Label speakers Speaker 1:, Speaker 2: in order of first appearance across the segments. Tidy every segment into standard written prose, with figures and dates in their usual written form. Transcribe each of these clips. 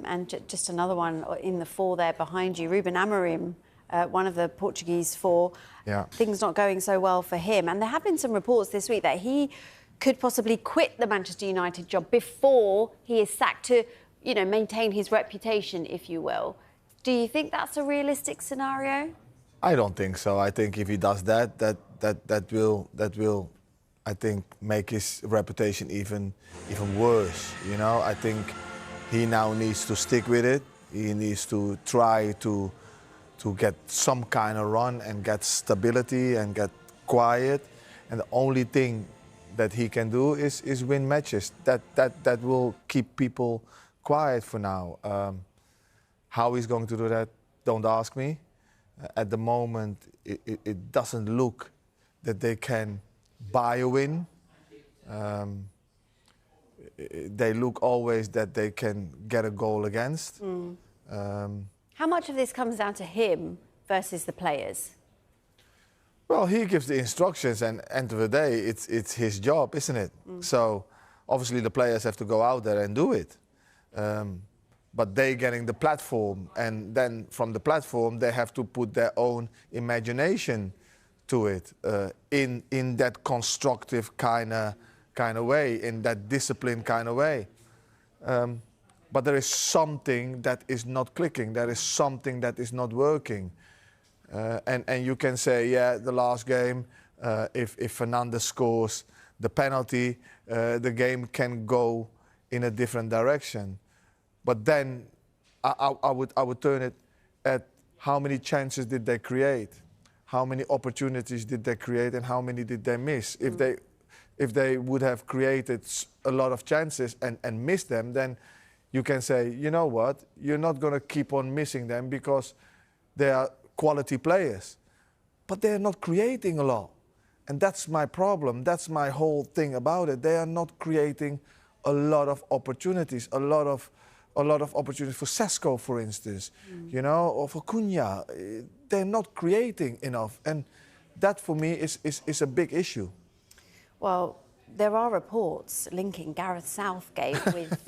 Speaker 1: And just another one in the four there behind you, Ruben Amorim, one of the Portuguese four.
Speaker 2: Yeah.
Speaker 1: Things not going so well for him. And there have been some reports this week that he could possibly quit the Manchester United job before he is sacked to, you know, maintain his reputation, if you will. Do you think that's a realistic scenario?
Speaker 2: I don't think so. I think if he does that, that will, I think, make his reputation even worse. You know, I think he now needs to stick with it. He needs to try to get some kind of run and get stability and get quiet. And the only thing that he can do is win matches. That will keep people quiet for now. How he's going to do that, don't ask me. At the moment, it doesn't look that they can buy a win. They look always that they can get a goal against.
Speaker 1: How much of this comes down to him versus the players?
Speaker 2: Well, he gives the instructions, and end of the day, it's his job, isn't it? So obviously the players have to go out there and do it. But they getting the platform, and then from the platform they have to put their own imagination to it in that constructive kind of way, in that disciplined kind of way. But there is something that is not clicking. There is something that is not working. And you can say, yeah, the last game, if Fernandes scores the penalty, the game can go in a different direction. But then I would turn it at how many chances did they create, how many opportunities did they create, and how many did they miss. If they would have created a lot of chances and missed them, then you can say, you know what, you're not going to keep on missing them because they are quality players. But they're not creating a lot. And that's my problem. That's my whole thing about it. They are not creating a lot of opportunities, a lot of opportunities for Sesko, for instance, you know, or for Cunha. They're not creating enough. And that, for me, is a big issue.
Speaker 1: Well, there are reports linking Gareth Southgate with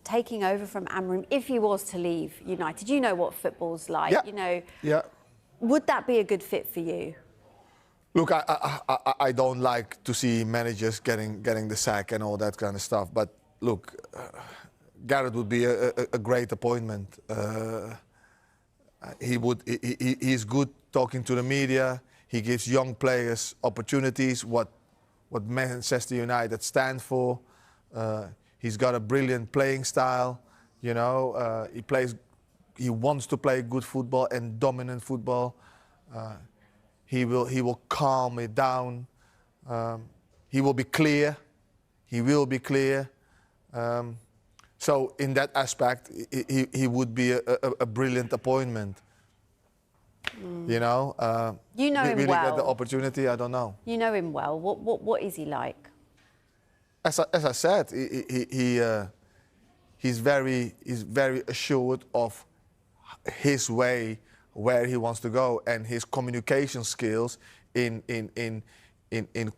Speaker 1: taking over from Amorim if he was to leave United. You know what football's like,
Speaker 2: Yeah.
Speaker 1: you know.
Speaker 2: Yeah.
Speaker 1: Would that be a good fit for you?
Speaker 2: Look, I don't like to see managers getting the sack and all that kind of stuff. But look, Gareth would be a great appointment. He's good talking to the media. He gives young players opportunities. What Manchester United stand for. He's got a brilliant playing style. You know, he wants to play good football and dominant football. He will calm it down. He will be clear. He will be clear. So in that aspect, he would be a brilliant appointment. You know,
Speaker 1: you know him
Speaker 2: really
Speaker 1: well.
Speaker 2: get the opportunity. I don't know.
Speaker 1: You know him well. What is he like?
Speaker 2: As I said, he's very assured of his way, where he wants to go, and his communication skills in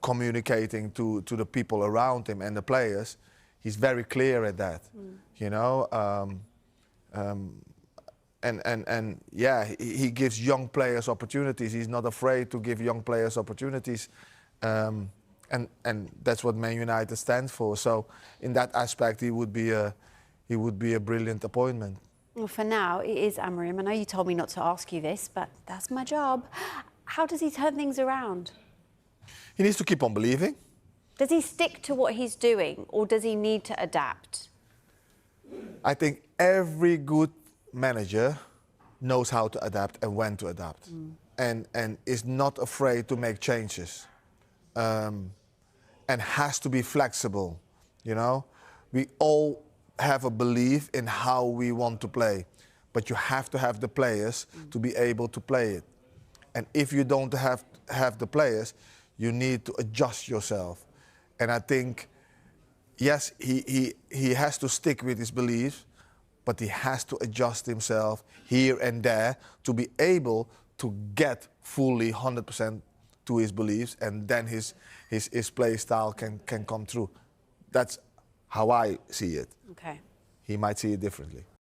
Speaker 2: communicating to the people around him and the players. He's very clear at that. You know. And yeah, he gives young players opportunities. He's not afraid to give young players opportunities, and that's what Man United stands for. So in that aspect, he would be a brilliant appointment.
Speaker 1: Well, for now, it is Amorim. I know you told me not to ask you this, but that's my job. How does he turn things around?
Speaker 2: He needs to keep on believing.
Speaker 1: Does he stick to what he's doing, or does he need to adapt?
Speaker 2: I think every good manager knows how to adapt and when to adapt, and is not afraid to make changes, and has to be flexible. You know, we all have a belief in how we want to play, but you have to have the players to be able to play it. And if you don't have the players, you need to adjust yourself. And I think, yes, he has to stick with his beliefs, but he has to adjust himself here and there to be able to get fully 100% to his beliefs, and then his play style can come through. That's how I see it.
Speaker 1: Okay.
Speaker 2: He might see it differently.